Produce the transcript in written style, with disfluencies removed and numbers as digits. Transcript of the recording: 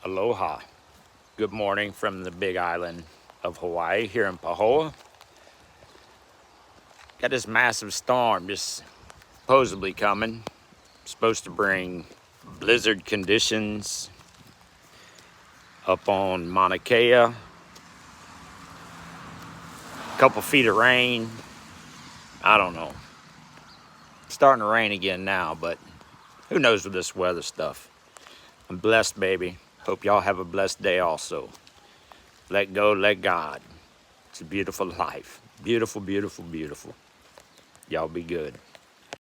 Aloha. Good morning from the big island of Hawaii here in Pahoa. Got this massive storm just supposedly coming. Supposed to bring blizzard conditions up on Mauna Kea. A couple feet of rain. I don't know. It's starting to rain again now, but who knows with this weather stuff. I'm blessed, baby. Hope y'all have a blessed day also. Let go, let God. It's a beautiful life. Beautiful, beautiful, beautiful. Y'all be good.